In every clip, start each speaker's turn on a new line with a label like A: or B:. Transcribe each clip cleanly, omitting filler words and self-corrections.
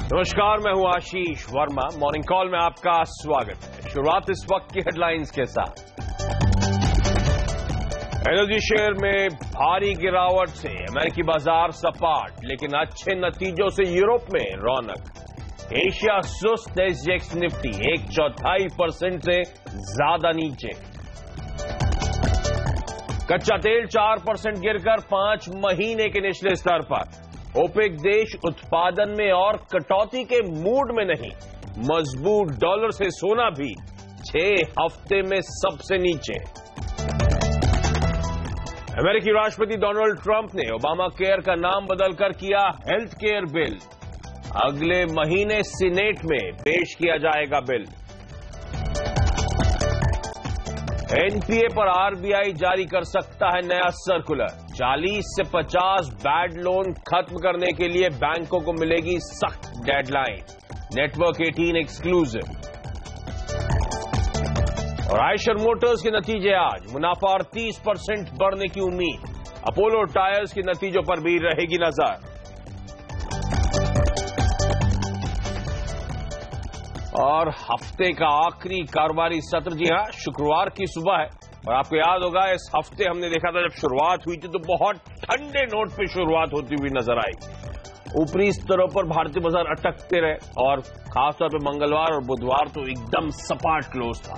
A: नमस्कार, मैं हूं आशीष वर्मा। मॉर्निंग कॉल में आपका स्वागत है। शुरुआत इस वक्त की हेडलाइंस के साथ। एनर्जी शेयर में भारी गिरावट से अमेरिकी बाजार सपाट, लेकिन अच्छे नतीजों से यूरोप में रौनक। एशिया सुस्त, एसजेएक्स निफ्टी 1.4% से ज्यादा नीचे। कच्चा तेल 4% गिरकर 5 महीने के निचले स्तर पर। ओपेक देश उत्पादन में और कटौती के मूड में नहीं। मजबूत डॉलर से सोना भी 6 हफ्ते में सबसे नीचे। अमेरिकी राष्ट्रपति डोनाल्ड ट्रंप ने ओबामा केयर का नाम बदलकर किया हेल्थ केयर बिल। अगले महीने सीनेट में पेश किया जाएगा बिल। एनपीए पर आरबीआई जारी कर सकता है नया सर्कुलर। 40 से 50 बैड लोन खत्म करने के लिए बैंकों को मिलेगी सख्त डेडलाइन। Network 18 exclusive. और आयशर मोटर्स के नतीजे आज, मुनाफा और 30% बढ़ने की उम्मीद। अपोलो टायर्स के नतीजों पर भी रहेगी नजर। और हफ्ते का आखिरी कारोबारी सत्र, जी हां, शुक्रवार की सुबह है। और आपको याद होगा इस हफ्ते हमने देखा था जब शुरुआत हुई थी तो बहुत ठंडे नोट पे शुरुआत होती हुई नजर आई। ऊपरी स्तरों पर भारतीय बाजार अटकते रहे और खासतौर पर मंगलवार और बुधवार तो एकदम सपाट क्लोज था।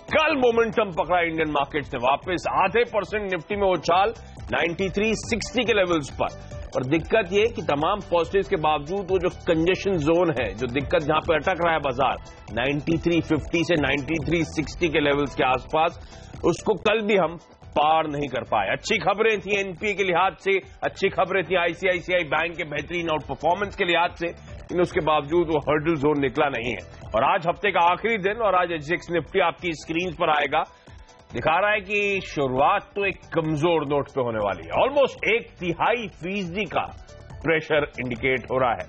A: कल मोमेंटम पकड़ा इंडियन मार्केट से वापस आधे % निफ्टी में उछाल 9360 के लेवल्स पर। और दिक्कत यह कि तमाम पॉजिटिव्स के बावजूद वो जो कंजेशन जोन है, जो दिक्कत जहां पे अटक रहा है बाजार 9350 से 9360 के लेवल्स के आसपास, उसको कल भी हम पार नहीं कर पाए। अच्छी खबरें थी एनपीए के लिहाज से, अच्छी खबरें थी आईसीआईसीआई बैंक के बेहतरीन आउट परफॉर्मेंस के लिहाज से, लेकिन उसके बावजूद वो हर्डल जोन निकला नहीं है। और आज हफ्ते का आखिरी दिन और आज एसजेएक्स निफ्टी आपकी स्क्रीन पर आएगा, दिखा रहा है कि शुरुआत तो एक कमजोर नोट पे होने वाली है। ऑलमोस्ट 1/3% का प्रेशर इंडिकेट हो रहा है।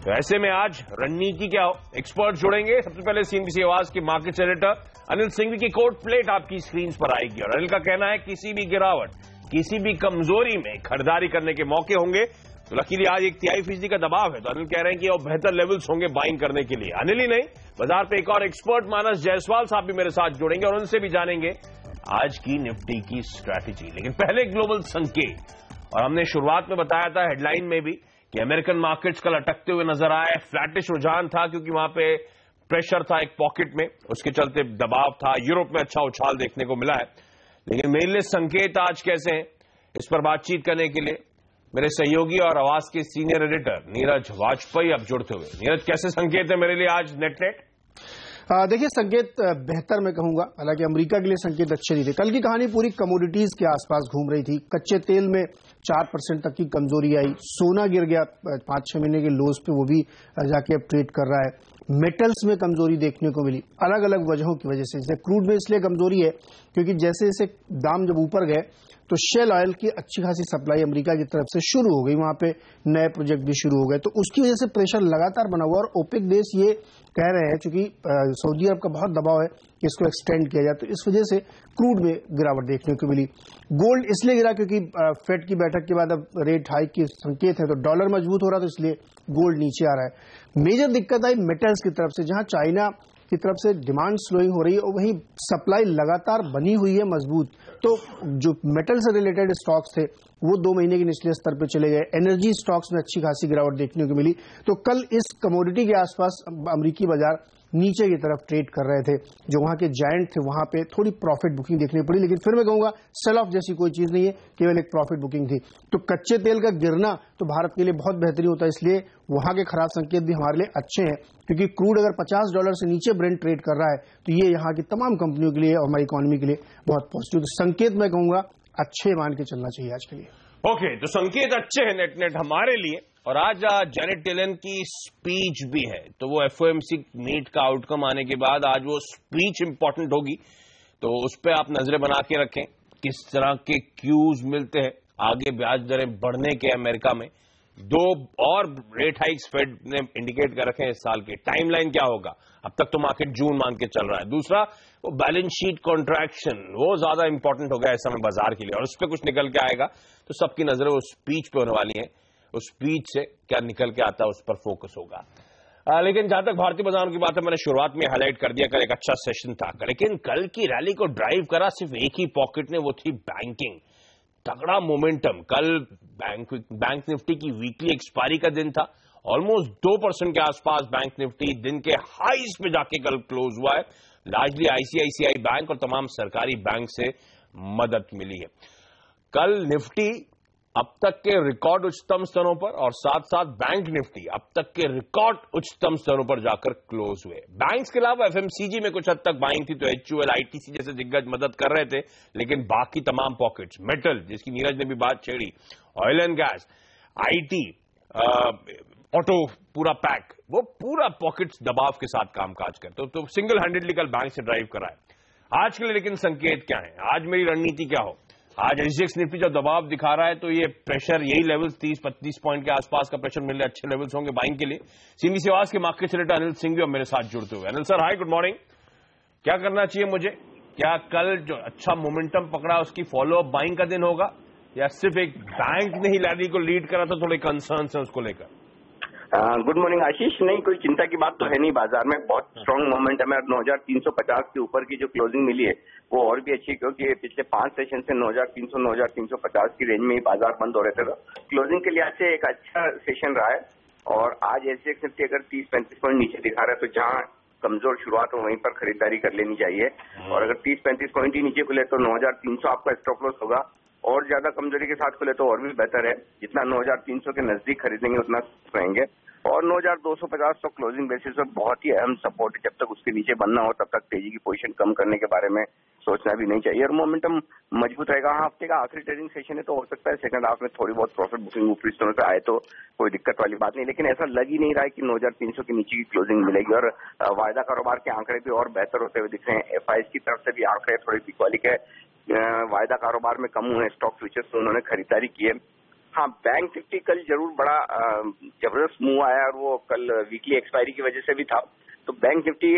A: तो ऐसे में आज रणनीति क्या हो, एक्सपर्ट जुड़ेंगे। सबसे पहले सीएनबीसी आवाज के मार्केट एडिटर अनिल सिंघवी की कोट प्लेट आपकी स्क्रीन पर आएगी। और अनिल का कहना है किसी भी गिरावट, किसी भी कमजोरी में खरीदारी करने के मौके होंगे। तो लकीली आज 1/3% का दबाव है, तो अनिल कह रहे हैं कि वो बेहतर लेवल्स होंगे बाइंग करने के लिए। अनिल ही नहीं, बाजार पे एक और एक्सपर्ट मानस जायसवाल साहब भी मेरे साथ जुड़ेंगे और उनसे भी जानेंगे आज की निफ्टी की स्ट्रैटेजी। लेकिन पहले ग्लोबल संकेत। और हमने शुरुआत में बताया था हेडलाइन में भी कि अमेरिकन मार्केट्स कल अटकते हुए नजर आए। फ्लैटिश रुझान था क्योंकि वहां पे प्रेशर था एक पॉकेट में, उसके चलते दबाव था। यूरोप में अच्छा उछाल देखने को मिला है। लेकिन मेरे लिए संकेत आज कैसे हैं, इस पर बातचीत करने के लिए मेरे सहयोगी और आवाज के सीनियर एडिटर नीरज वाजपेयी अब जुड़ते हुए। नीरज, कैसे संकेत है मेरे लिए आज नेट?
B: देखिए, संकेत बेहतर मैं कहूंगा। हालांकि अमेरिका के लिए संकेत अच्छे नहीं थे। कल की कहानी पूरी कमोडिटीज के आसपास घूम रही थी। कच्चे तेल में 4% तक की कमजोरी आई। सोना गिर गया 5-6 महीने के लोज पे, वो भी जाके अब ट्रेड कर रहा है। मेटल्स में कमजोरी देखने को मिली अलग अलग वजहों की वजह से। जैसे क्रूड में इसलिए कमजोरी है क्योंकि जैसे जैसे दाम जब ऊपर गए तो शेल ऑयल की अच्छी खासी सप्लाई अमेरिका की तरफ से शुरू हो गई। वहां पे नए प्रोजेक्ट भी शुरू हो गए, तो उसकी वजह से प्रेशर लगातार बना हुआ। और ओपेक देश ये कह रहे हैं, क्योंकि सऊदी अरब का बहुत दबाव है कि इसको एक्सटेंड किया जाए, तो इस वजह से क्रूड में गिरावट देखने को मिली। गोल्ड इसलिए गिरा क्योंकि फेड की बैठक के बाद अब रेट हाइक के संकेत है, तो डॉलर मजबूत हो रहा, तो इसलिए गोल्ड नीचे आ रहा है। मेजर दिक्कत आई मेटल्स की तरफ से, जहां चाइना की तरफ से डिमांड स्लोइंग हो रही है और वहीं सप्लाई लगातार बनी हुई है मजबूत। तो जो मेटल से रिलेटेड स्टॉक्स थे वो 2 महीने के निचले स्तर पर चले गए। एनर्जी स्टॉक्स में अच्छी खासी गिरावट देखने को मिली। तो कल इस कमोडिटी के आसपास अमेरिकी बाजार नीचे की तरफ ट्रेड कर रहे थे। जो वहां के जायंट थे वहां पे थोड़ी प्रॉफिट बुकिंग देखनी पड़ी, लेकिन फिर मैं कहूंगा सेल ऑफ जैसी कोई चीज नहीं है, केवल एक प्रॉफिट बुकिंग थी। तो कच्चे तेल का गिरना तो भारत के लिए बहुत बेहतरीन होता है, इसलिए वहां के खराब संकेत भी हमारे लिए अच्छे हैं। क्योंकि क्रूड अगर $50 से नीचे ब्रेंट ट्रेड कर रहा है तो ये यहाँ की तमाम कंपनियों के लिए और हमारी इकोनॉमी के लिए बहुत पॉजिटिव। तो संकेत मैं कहूंगा अच्छे मान के चलना चाहिए आज के लिए।
A: ओके, तो संकेत अच्छे हैं नेट हमारे लिए। और आज जेनेट येलेन की स्पीच भी है, तो वो एफओएमसी मीट का आउटकम आने के बाद आज वो स्पीच इंपॉर्टेंट होगी, तो उस पर आप नजरें बना के रखें किस तरह के क्यूज मिलते हैं। आगे ब्याज दरें बढ़ने के अमेरिका में, 2 और रेट हाइक्स फेड ने इंडिकेट कर रखे हैं इस साल के। टाइमलाइन क्या होगा? अब तक तो मार्केट जून मान के चल रहा है। दूसरा, वो बैलेंस शीट कॉन्ट्रैक्शन, वो ज्यादा इंपॉर्टेंट हो गया इस समय बाजार के लिए, और उस पर कुछ निकल के आएगा तो सबकी नजरें उस स्पीच पे होने वाली है। उस स्पीच से क्या निकल के आता है उस पर फोकस होगा। लेकिन जहां तक भारतीय बाजारों की बात है, मैंने शुरुआत में हाईलाइट कर दिया, कल एक अच्छा सेशन था। लेकिन कल की रैली को ड्राइव करा सिर्फ एक ही पॉकेट ने, वो थी बैंकिंग। तगड़ा मोमेंटम। कल बैंक निफ्टी की वीकली एक्सपायरी का दिन था। ऑलमोस्ट 2% के आसपास बैंक निफ्टी दिन के हाईज पे जाके कल क्लोज हुआ है। लार्जली आईसीआईसीआई बैंक और तमाम सरकारी बैंक से मदद मिली है। कल निफ्टी अब तक के रिकॉर्ड उच्चतम स्तरों पर, और साथ साथ बैंक निफ्टी अब तक के रिकॉर्ड उच्चतम स्तरों पर जाकर क्लोज हुए। बैंक्स के अलावा एफएमसीजी में कुछ हद तक बाइंग थी, तो एचयूएल, आईटीसी जैसे दिग्गज मदद कर रहे थे, लेकिन बाकी तमाम पॉकेट्स, मेटल जिसकी नीरज ने भी बात छेड़ी, oil and gas, IT, auto, पूरा पैक, वो पूरा पॉकेट्स दबाव के साथ कामकाज करते। तो सिंगल हैंडेडली कल बैंक से ड्राइव करा है। आज के लिए लेकिन संकेत क्या है? आज मेरी रणनीति क्या हो? आज एसजीएक्स निफ्टी जो दबाव दिखा रहा है, तो ये प्रेशर, यही लेवल्स 30-35 पॉइंट के आसपास का प्रेशर मिल रहा है, अच्छे लेवल्स होंगे बाइंग के लिए। सीनी सेवास के मार्केट सेलेक्टर अनिल सिंह भी अब मेरे साथ जुड़ते हुए। अनिल सर, हाय, गुड मॉर्निंग। क्या करना चाहिए मुझे? क्या कल जो अच्छा मोमेंटम पकड़ा उसकी फॉलो अप बाइंग का दिन होगा, या सिर्फ एक बैंक ने ही रैली को लीड करा तो थोड़े कंसर्न्स हैं उसको लेकर?
C: गुड मॉर्निंग आशीष। नहीं, कोई चिंता की बात तो है नहीं। बाजार में बहुत स्ट्रांग मोमेंटम है। 9350 के ऊपर की जो क्लोजिंग मिली है वो और भी अच्छी, क्योंकि पिछले 5 सेशन से 9300, 9350 की रेंज में ही बाजार बंद हो रहे थे। तो क्लोजिंग के लिहाज से एक अच्छा सेशन रहा है। और आज एसजीएक्स निफ्टी अगर 30-35 पॉइंट नीचे दिखा रहा है, तो जहां कमजोर शुरुआत हो वहीं पर खरीदारी कर लेनी चाहिए। और अगर 30-35 पॉइंट ही नीचे खुले तो 9300 आपका स्टॉप लॉस होगा। और ज्यादा कमजोरी के साथ खुले तो और भी बेहतर है। जितना 9300 के नजदीक खरीदेंगे उतना रहेंगे। और 9250 तो क्लोजिंग बेसिस पर बहुत ही अहम सपोर्ट है। जब तक उसके नीचे बनना हो तब तक तेजी की पोजीशन कम करने के बारे में सोचना भी नहीं चाहिए। और मोमेंटम मजबूत रहेगा। हफ्ते का आखिरी ट्रेडिंग सेशन है, तो हो सकता है सेकंड हाफ में थोड़ी बहुत प्रॉफिट बुकिंग ऊपरी स्तरों से आए तो कोई दिक्कत वाली बात नहीं। लेकिन ऐसा लग ही नहीं रहा है कि 9300 के नीचे की क्लोजिंग मिलेगी। और वायदा कारोबार के आंकड़े भी और बेहतर होते हुए दिख रहे हैं। एफआईएस की तरफ से भी आंकड़े थोड़े बिकॉलिक है। वायदा कारोबार में कम हुए स्टॉक फ्यूचर्स में उन्होंने खरीदारी की है। हाँ, बैंक निफ्टी कल जरूर बड़ा जबरदस्त मूव आया, और वो कल वीकली एक्सपायरी की वजह से भी था। तो बैंक निफ्टी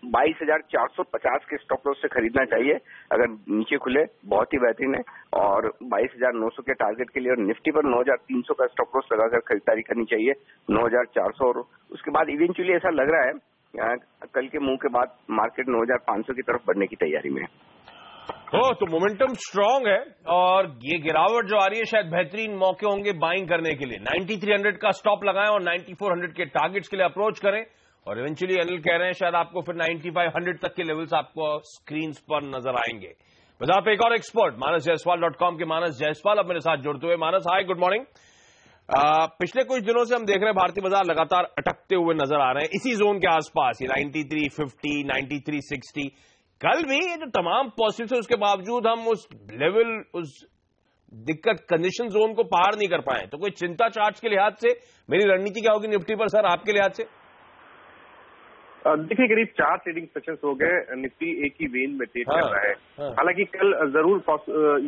C: 22,450 के स्टॉप लॉस से खरीदना चाहिए। अगर नीचे खुले बहुत ही बेहतरीन है। और 22,900 के टारगेट के लिए, और निफ्टी पर 9,300 का स्टॉप लॉस लगाकर खरीदारी करनी चाहिए। 9,400, और उसके बाद इवेंचुअली ऐसा लग रहा है कल के मूव के बाद मार्केट 9,500 की तरफ बढ़ने की तैयारी में है।
A: तो मोमेंटम स्ट्रांग है, और ये गिरावट जो आ रही है शायद बेहतरीन मौके होंगे बाइंग करने के लिए। 9300 का स्टॉप लगाएं और 9400 के टारगेट्स के लिए अप्रोच करें। और इवेंचुअली अनिल कह रहे हैं शायद आपको फिर 9500 तक के लेवल्स आपको स्क्रीन पर नजर आएंगे। बाजार पे एक और एक्सपर्ट manasjaiswal.com के मानस जायसवाल अब मेरे साथ जुड़ते हुए। मानस, हाय, गुड मॉर्निंग। पिछले कुछ दिनों से हम देख रहे हैं भारतीय बाजार लगातार अटकते हुए नजर आ रहे हैं इसी जोन के आसपास, ये 9350, 9360। कल भी ये जो तमाम पॉजिटिव थे उसके बावजूद हम उस लेवल, उस दिक्कत कंडीशन जोन को पार नहीं कर पाए। तो कोई चिंता चार्ट के लिहाज से मेरी रणनीति क्या होगी निफ्टी पर सर, आपके लिहाज से?
D: देखिए, करीब 4 ट्रेडिंग सेशंस हो गए, निफ्टी एक ही रेंज में ट्रेड कर रहा है। हालांकि कल जरूर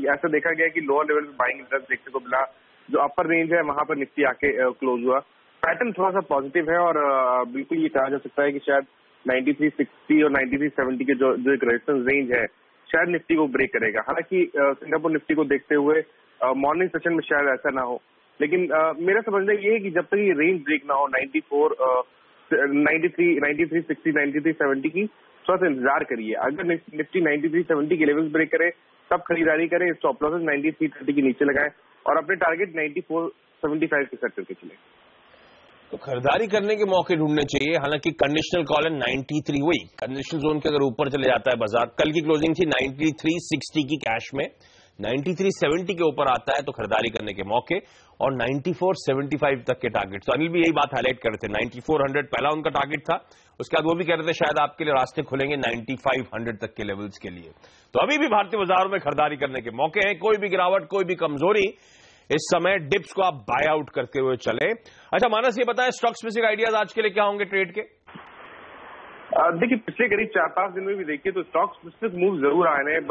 D: ऐसा देखा गया कि लोअर लेवल में बाइंग इंटरेस्ट देखने को मिला। जो अपर रेंज है वहां पर निफ्टी आके क्लोज हुआ। पैटर्न थोड़ा सा पॉजिटिव है, और बिल्कुल ये कहा जा सकता है कि शायद 9360 और 9370 के जो एक रेजिस्टेंस रेंज है, शायद निफ्टी को ब्रेक करेगा। हालांकि सिंगापुर निफ्टी को देखते हुए मॉर्निंग सेशन में शायद ऐसा ना हो। लेकिन मेरा समझना ये है कि जब तक ये रेंज ब्रेक ना हो 9360, 9370 की, थोड़ा सा इंतजार करिए। अगर निफ्टी 9370 के लेवल्स ब्रेक करे तब खरीदारी करें। स्टॉप लॉसेस 9330 के नीचे लगाएं और अपने टारगेट 9475 के सेट करके चले।
A: तो खरीदारी करने के मौके ढूंढने चाहिए। हालांकि कंडीशनल कॉल है 93 हुई, कंडीशनल जोन के अगर ऊपर चले जाता है बाजार, कल की क्लोजिंग थी 9360 की कैश में, 9370 के ऊपर आता है तो खरीदारी करने के मौके, और 9475 तक के टारगेट। तो अनिल भी यही बात हाईलाइट कर रहे थे, 9400 पहला उनका टारगेट था। उसके बाद वो भी कह रहे थे शायद आपके लिए रास्ते खुलेंगे 9500 तक के लेवल्स के लिए। तो अभी भी भारतीय बाजारों में खरीदारी करने के मौके हैं। कोई भी गिरावट, कोई भी कमजोरी, इस समय डिप्स को आप बाय आउट करते हुए चले। अच्छा मानस, ये बताएं स्टॉक स्पेसिफिक आइडियाज आज के लिए क्या होंगे ट्रेड के?
D: देखिए पिछले करीब 4-5 दिन में भी देखिए तो स्टॉक स्पेसिफिक मूव जरूर आए हैं,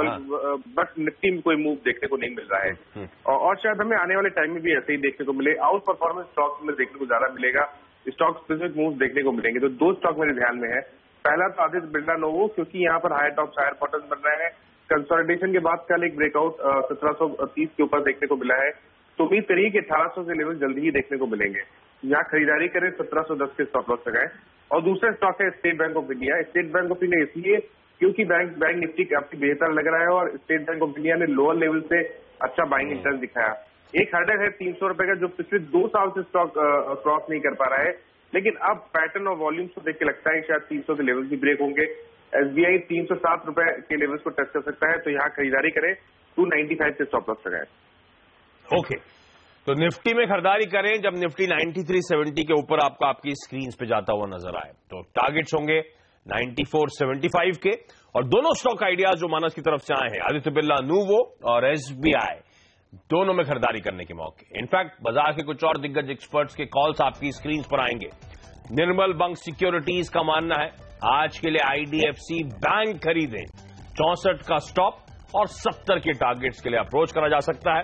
D: बट निफ्टी में कोई मूव देखने को नहीं मिल रहा है और शायद हमें आने वाले टाइम में भी ऐसे ही देखने को मिले। आउट परफॉर्मेंस स्टॉक्स में देखने को ज्यादा मिलेगा, स्टॉक स्पेसिफिक मूव देखने को मिलेंगे। तो 2 स्टॉक मेरे ध्यान में है। पहला तो आदित्य बिरला नोवो, क्योंकि यहाँ पर हायर टॉप्स हायर बॉटम्स बन रहे हैं। कंसोलिडेशन के बाद कल एक ब्रेकआउट 1730 के ऊपर देखने को मिला है, तो उम्मीद करिए कि 1800 के लेवल जल्दी ही देखने को मिलेंगे। यहाँ खरीदारी करें, 1710 के स्टॉप लॉस लगाएं। और दूसरा स्टॉक है state bank of India. State bank of India इसलिए क्योंकि बैंक निफ्टी काफी बेहतर लग रहा है और स्टेट बैंक ऑफ इंडिया ने लोअर लेवल से अच्छा बाइंग इंटरेस्ट दिखाया। एक हर्डल है 300 रुपए का, जो पिछले 2 साल से स्टॉक क्रॉस नहीं कर पा रहा है, लेकिन अब पैटर्न और वॉल्यूम को देख के लगता है शायद 300 के लेवल भी ब्रेक होंगे। SBI 307 रुपए के लेवल्स को टच कर सकता है, तो यहाँ खरीदारी करें, 295 के स्टॉप लॉस लगाएं।
A: ओके, तो निफ्टी में खरीदारी करें जब निफ्टी 9370 के ऊपर आपको आपकी स्क्रीन पे जाता हुआ नजर आए। तो टारगेट्स होंगे 9475 के। और दोनों स्टॉक आइडियाज जो मानस की तरफ से आए हैं, आदित्य बिरला नूवो और SBI, दोनों में खरीदारी करने के मौके। इनफैक्ट बाजार के कुछ और दिग्गज एक्सपर्ट्स के कॉल्स आपकी स्क्रीन पर आएंगे। निर्मल बंक सिक्योरिटीज का मानना है आज के लिए IDFC बैंक खरीदें, 64 का स्टॉप और 70 के टारगेट्स के लिए अप्रोच करा जा सकता है।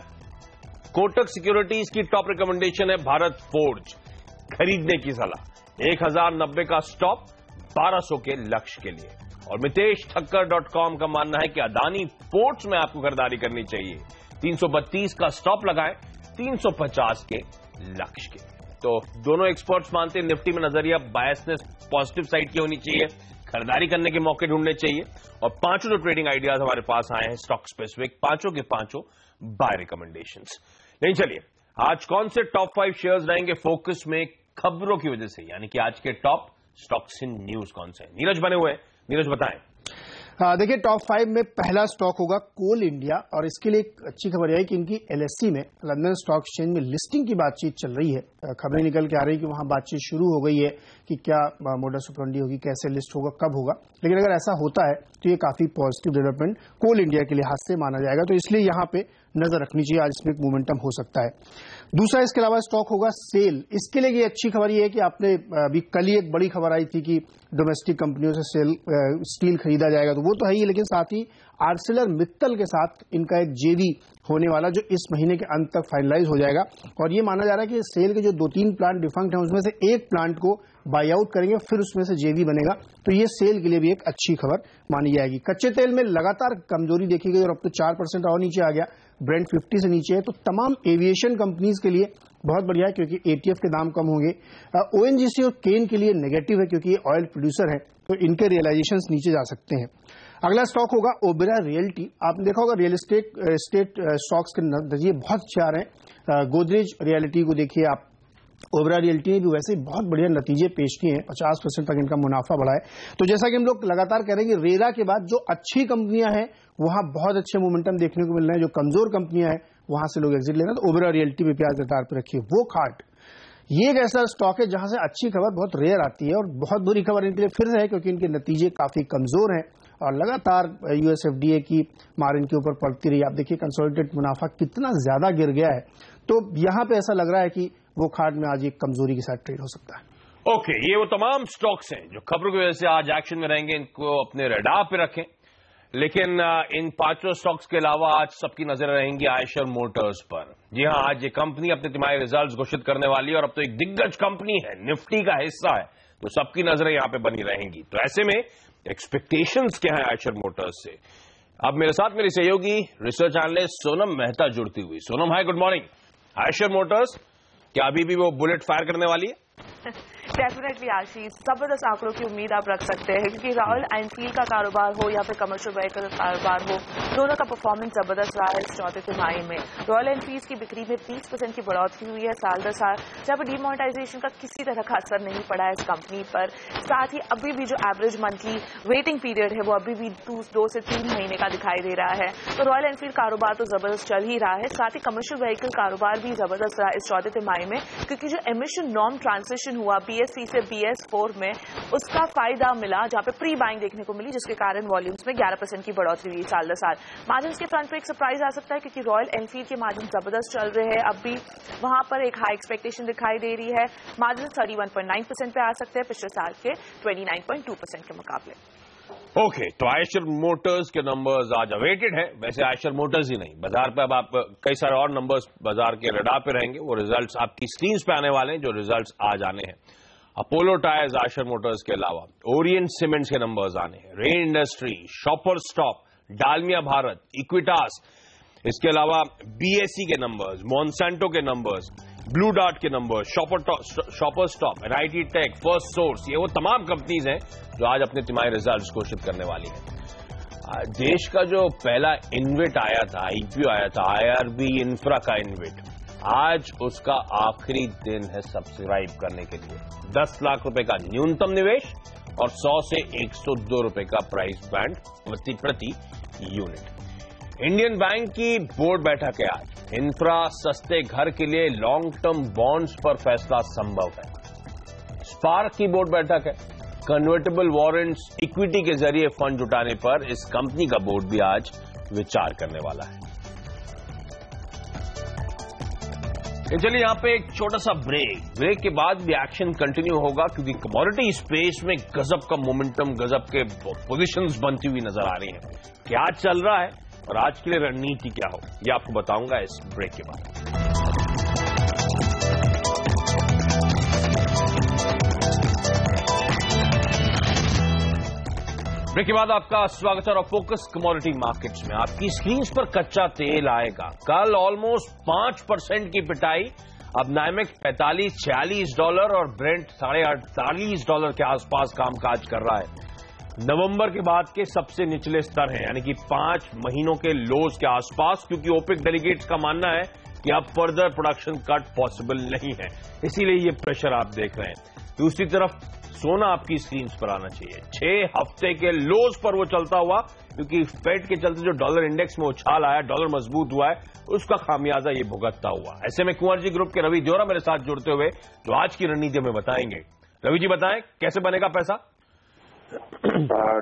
A: कोटक सिक्योरिटीज की टॉप रिकमेंडेशन है भारत फोर्ज, खरीदने की सलाह, 1090 का स्टॉप, 1200 के लक्ष्य के लिए। और मितेश ठक्कर.com का मानना है कि अदानी पोर्ट्स में आपको खरीदारी करनी चाहिए, 332 का स्टॉप लगाएं, 350 के लक्ष्य के। तो दोनों एक्सपर्ट्स मानते हैं निफ्टी में नजरिया बायसनेस पॉजिटिव साइड की होनी चाहिए, खरीदारी करने के मौके ढूंढने चाहिए। और 5 जो ट्रेडिंग आइडियाज हमारे पास आए हैं स्टॉक स्पेसिफिक, 5 के 5 बाय रिकमेंडेशंस। नहीं, चलिए आज कौन से टॉप 5 शेयर्स रहेंगे फोकस में खबरों की वजह से, यानी कि आज के टॉप स्टॉक्स इन न्यूज कौन से हैं? नीरज बने हुए हैं, नीरज बताएं।
B: देखिए टॉप 5 में पहला स्टॉक होगा कोल इंडिया, और इसके लिए एक अच्छी खबर यह है कि इनकी LSE में, लंदन स्टॉक एक्सचेंज में लिस्टिंग की बातचीत चल रही है। खबरें निकल के आ रही है कि वहां बातचीत शुरू हो गई है कि क्या मोडस ऑपरेंडी होगी, कैसे लिस्ट होगा, कब होगा। लेकिन अगर ऐसा होता है तो ये काफी पॉजिटिव डेवलपमेंट कोल इंडिया के लिहाज से माना जाएगा, तो इसलिए यहां पे नजर रखनी चाहिए, आज इसमें एक मोमेंटम हो सकता है। दूसरा इसके अलावा स्टॉक होगा सेल। इसके लिए ये अच्छी खबर ये है कि आपने अभी कल ही एक बड़ी खबर आई थी कि डोमेस्टिक कंपनियों से स्टील खरीदा जाएगा, तो वो तो है ही, लेकिन साथ ही आर्सेलर मित्तल के साथ इनका एक JV होने वाला, जो इस महीने के अंत तक फाइनलाइज हो जाएगा। और ये माना जा रहा है कि सेल के जो 2-3 प्लांट डिफंक्ट हैं उसमें से एक प्लांट को बाई आउट करेंगे, फिर उसमें से JV बनेगा, तो ये सेल के लिए भी एक अच्छी खबर मानी जाएगी। कच्चे तेल में लगातार कमजोरी देखी गई और अब तो 4% और नीचे आ गया, ब्रेंट 50 से नीचे है, तो तमाम एविएशन कंपनीज के लिए बहुत बढ़िया है क्योंकि ATF के दाम कम होंगे। ONGC और केन के लिए नेगेटिव है क्योंकि ये ऑयल प्रोड्यूसर है, तो इनके रियलाइजेशंस नीचे जा सकते हैं। अगला स्टॉक होगा ओबेरा रियल्टी। आपने देखा होगा रियल एस्टेट स्टॉक्स के नतीजे बहुत अच्छे आ रहे हैं। गोदरेज रियल्टी को देखिए आप, ओबेरा रियल्टी ने भी वैसे ही बहुत बढ़िया नतीजे पेश किए हैं, 50% तक इनका मुनाफा बढ़ा है। तो जैसा कि हम लोग लगातार कह रहे हैं कि रेरा के बाद जो अच्छी कंपनियां हैं वहां बहुत अच्छे मोमेंटम देखने को मिल रहे हैं, जो कमजोर कंपनियां हैं वहां से लोग एग्जिट लेना, तो ओबेरा रियल्टी में प्याज रफ्तार पर रखिए। वो खाट ये एक ऐसा स्टॉक है जहां से अच्छी खबर बहुत रेयर आती है और बहुत बुरी खबर इनके लिए फिर है क्योंकि इनके नतीजे काफी कमजोर हैं और लगातार US FDA की मार्जिन के ऊपर पड़ती रही। आप देखिए कंसोलिडेटेड मुनाफा कितना ज्यादा गिर गया है, तो यहां पे ऐसा लग रहा है कि वो खाट में आज एक कमजोरी के साथ ट्रेड हो सकता है।
A: ओके, ये वो तमाम स्टॉक्स हैं जो खबरों की वजह से आज एक्शन में रहेंगे, इनको अपने रडार पे रखें। लेकिन इन 5 स्टॉक्स के अलावा आज सबकी नजर रहेंगी आयशर मोटर्स पर। जी हां, आज ये कंपनी अपने तिमाही रिजल्ट्स घोषित करने वाली है और अब तो एक दिग्गज कंपनी है, निफ्टी का हिस्सा है, तो सबकी नजरें यहां पे बनी रहेंगी। तो ऐसे में एक्सपेक्टेशंस क्या है आयशर मोटर्स से? अब मेरे साथ मेरी सहयोगी रिसर्च एनालिस्ट सोनम मेहता जुड़ती हुई। सोनम हाय, गुड मॉर्निंग। आयशर मोटर्स क्या अभी भी वो बुलेट फायर करने वाली है?
E: डेफिनेटली आशीष, जबरदस्त आंकड़ों की उम्मीद आप रख सकते हैं क्योंकि रॉयल एनफील्ड का कारोबार हो या फिर कमर्शियल व्हीकल का कारोबार हो, दोनों का परफॉर्मेंस जबरदस्त रहा है इस चौथे तिमाही में। रॉयल एनफील्ड की बिक्री में 20% की बढ़ोतरी हुई है साल दर साल, जहाँ पर डीमोनेटाइजेशन का किसी तरह का असर नहीं पड़ा है इस कंपनी पर। साथ ही अभी भी जो एवरेज मंथली वेटिंग पीरियड है वो अभी भी 2 से 3 महीने का दिखाई दे रहा है। तो रॉयल एनफील्ड कारोबार तो जबरदस्त चल ही रहा है, साथ ही कमर्शियल व्हीकल कारोबार भी जबरदस्त रहा इस चौथे तिमाही में क्योंकि जो एमिशन नॉर्म ट्रांसिशन हुआ, BSE से BS4 में उसका फायदा मिला, जहां पे प्री बाइंग देखने को मिली, जिसके कारण वॉल्यूम्स में 11% की बढ़ोतरी हुई साल दर साल। मार्जिन के फ्रंट पे एक सरप्राइज आ सकता है, क्योंकि रॉयल एनफील्ड के मार्जिन जबरदस्त चल रहे हैं। अब भी वहां पर एक हाई एक्सपेक्टेशन दिखाई दे रही है। मार्जिन 31.9% पे आ सकते हैं पिछले साल के 29.2% के मुकाबले।
A: ओके, तो आयशर मोटर्स के नंबर्स आज अवेटेड है। वैसे आयशर मोटर्स ही नहीं, बाजार पे अब आप कई सारे और नंबर्स बाजार के रडार पे रहेंगे। वो रिजल्ट्स आपकी स्क्रीन पे आने वाले हैं, जो रिजल्ट्स आज आने हैं। अपोलो टायर्स, आयशर मोटर्स के अलावा ओरिएंट सीमेंट्स के नंबर्स आने हैं, rain industry, shopper stop, Dalmia Bharat, Equitas, इसके अलावा BSE के नंबर्स, मॉन्सेंटो के नंबर्स, ब्लू डार्ट के numbers, shopper stop, NIT tech, first source, ये वो तमाम कंपनीज हैं जो आज अपने तिमाही रिजल्ट्स घोषित करने वाली हैं। देश का जो पहला इन्वेट आया था, IPO आया था, IRB इंफ्रा का इन्वेट, आज उसका आखिरी दिन है सब्सक्राइब करने के लिए। 10 लाख रुपए का न्यूनतम निवेश और 100 से 102 रुपए का प्राइस बैंड प्रति यूनिट। इंडियन बैंक की बोर्ड बैठक है आज। इंफ्रा, सस्ते घर के लिए लॉन्ग टर्म बॉन्ड्स पर फैसला संभव है। स्पार्क की बोर्ड बैठक है। कन्वर्टेबल वारंट्स, इक्विटी के जरिए फंड जुटाने पर इस कंपनी का बोर्ड भी आज विचार करने वाला है। चलिए यहां पे एक छोटा सा ब्रेक के बाद भी एक्शन कंटिन्यू होगा, क्योंकि कमोडिटी स्पेस में गजब का मोमेंटम, गजब के पोजीशंस बनती हुई नजर आ रही हैं। क्या चल रहा है और आज के लिए रणनीति क्या हो, ये आपको बताऊंगा इस ब्रेक के बाद। ब्रेक के बाद आपका स्वागत है और फोकस कमोडिटी मार्केट्स में। आपकी स्क्रीन पर कच्चा तेल आएगा। कल ऑलमोस्ट 5% की पिटाई, अब नाइमेक्स $45-46 और ब्रेंट $48 के आसपास कामकाज कर रहा है। नवंबर के बाद के सबसे निचले स्तर हैं, यानी कि 5 महीनों के लोज के आसपास, क्योंकि ओपेक डेलीगेट्स का मानना है कि अब फर्दर प्रोडक्शन कट पॉसिबल नहीं है, इसीलिए ये प्रेशर आप देख रहे हैं। दूसरी तरफ सोना आपकी स्क्रीन पर आना चाहिए। 6 हफ्ते के लोज पर वो चलता हुआ, क्योंकि फेड के चलते जो डॉलर इंडेक्स में उछाल आया, डॉलर मजबूत हुआ है, उसका खामियाजा ये भुगतता हुआ। ऐसे में कुंवर जी ग्रुप के रवि जोरा मेरे साथ जुड़ते हुए जो आज की रणनीति हमें बताएंगे। रवि जी बताएं, कैसे बनेगा पैसा?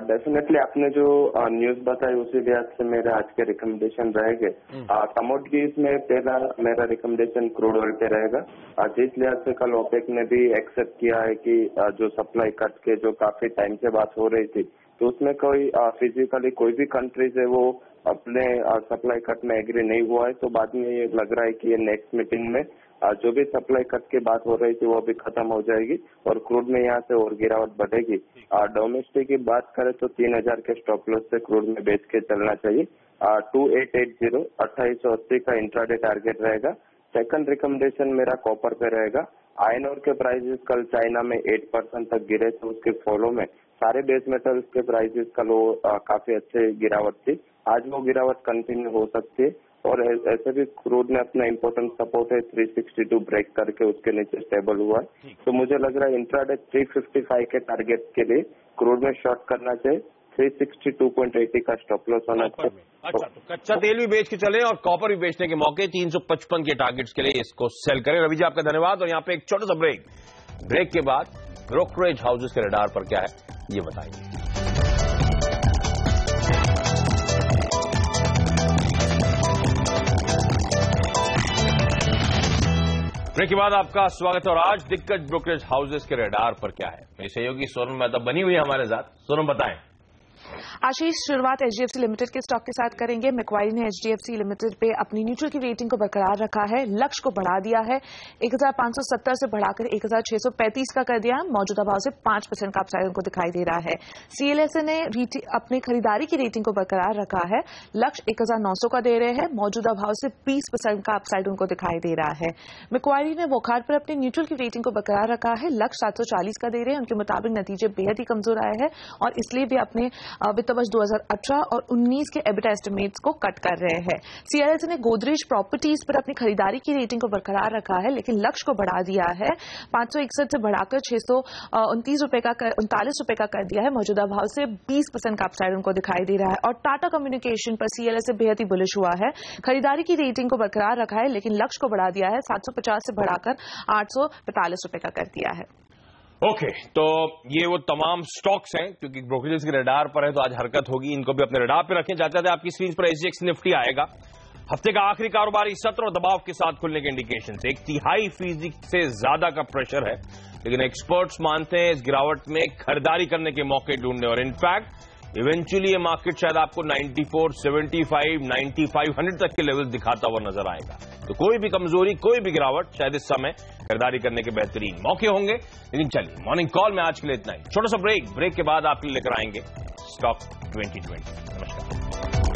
F: डेफिनेटली आपने जो न्यूज बताई उसी लिहाज से मेरे आज के रिकमेंडेशन रहेंगे। कमोडिटीज में पहला मेरा रिकमेंडेशन क्रूड ऑयल पे रहेगा। जिस लिहाज से कल ओपेक ने भी एक्सेप्ट किया है कि जो सप्लाई कट के जो काफी टाइम से बात हो रही थी, तो उसमें कोई फिजिकली कोई भी कंट्रीज है वो अपने सप्लाई कट में एग्री नहीं हुआ है। तो बाद में ये लग रहा है कि ये नेक्स्ट मीटिंग में जो भी सप्लाई कट की बात हो रही थी वो भी खत्म हो जाएगी और क्रूड में यहाँ से और गिरावट बढ़ेगी। डोमेस्टिक की बात करें तो 3000 के स्टॉप लॉस से क्रूड में बेच के चलना चाहिए। 2880 2880 का इंट्राडे टारगेट रहेगा। सेकंड रिकमेंडेशन मेरा कॉपर पे रहेगा। आयरन ओर के प्राइसेस कल चाइना में 8% तक गिरे, तो उसके फॉलो में सारे बेस मेटल्स के प्राइसेस कल वो काफी अच्छे गिरावट थी। आज वो गिरावट कंटिन्यू हो सकती है और ऐसे भी क्रूड ने अपना इम्पोर्टेंट सपोर्ट है 362 ब्रेक करके उसके नीचे स्टेबल हुआ है। तो मुझे लग रहा है इंट्राडे 355 के टारगेट के लिए क्रूड में शॉर्ट करना चाहिए। 362.80 का स्टॉप लॉस होना चाहिए।
A: अच्छा, तो कच्चा तेल भी बेच के चले और कॉपर भी बेचने के मौके 355 के टारगेट्स के लिए इसको सेल करें। रवि जी आपका धन्यवाद। और यहाँ पे एक छोटा सा ब्रेक के बाद ब्रोकरेज हाउसेस के रडार पर क्या है ये बताइए। ब्रेक के बाद आपका स्वागत है और आज दिग्गज ब्रोकरेज हाउसेस के रडार पर क्या है, मेरी सहयोगी सोनम मेहता बनी हुई है हमारे साथ। सोनम बताएं।
E: आशीष, शुरुआत HDFC लिमिटेड के स्टॉक के साथ करेंगे। मैक्वारी ने HDFC लिमिटेड पे अपनी न्यूट्रल की रेटिंग को बरकरार रखा है, लक्ष्य को बढ़ा दिया है, 1570 से बढ़ाकर 1635 का कर दिया है। मौजूदा भाव से 5% का अपसाइड उनको दिखाई दे रहा है। CLSA ने अपनी खरीदारी की रेटिंग को बरकरार रखा है, लक्ष्य 1900 का दे रहे हैं, मौजूदा भाव से 20% का अपसाइड उनको दिखाई दे रहा है। मैक्वारी ने वोखार पर अपनी न्यूट्रल की रेटिंग को बरकरार रखा है, लक्ष्य 740 का दे रहे हैं। उनके मुताबिक नतीजे बेहद ही कमजोर आए हैं और इसलिए भी अपने वित्त वर्ष 2018 और 19 के एबिटा एस्टिमेट्स को कट कर रहे हैं। CLSA ने गोदरेज प्रॉपर्टीज पर अपनी खरीदारी की रेटिंग को बरकरार रखा है, लेकिन लक्ष्य को बढ़ा दिया है, 561 से बढ़ाकर 629 रुपए का 39 रुपए का कर दिया है। मौजूदा भाव से 20% का अपसाइड उनको दिखाई दे रहा है। और टाटा कम्युनिकेशन पर CLSA बेहद ही बुलिश हुआ है, खरीदारी की रेटिंग को बरकरार रखा है, लेकिन लक्ष्य को बढ़ा दिया है, 750 से बढ़ाकर 845 रुपए का कर दिया है।
A: ओके, तो ये वो तमाम स्टॉक्स हैं क्योंकि ब्रोकरेज के रडार पर है तो आज हरकत होगी, इनको भी अपने रडार पे रखें। जाते जाते आपकी स्क्रीन पर एसजीएक्स निफ्टी आएगा। हफ्ते का आखिरी कारोबारी सत्र और दबाव के साथ खुलने के इंडिकेशन से 1/3% से ज्यादा का प्रेशर है, लेकिन एक्सपर्ट्स मानते हैं इस गिरावट में खरीदारी करने के मौके ढूंढने और इनफैक्ट इवेंचुअली ये मार्केट शायद आपको 94, 75, 9500 तक के लेवल दिखाता हुआ नजर आएगा। तो कोई भी कमजोरी, कोई भी गिरावट शायद इस समय खरीदारी करने के बेहतरीन मौके होंगे। लेकिन चलिए, मॉर्निंग कॉल में आज के लिए इतना ही। छोटा सा ब्रेक के बाद आपके लिए लेकर आएंगे स्टॉक 2020। नमस्कार।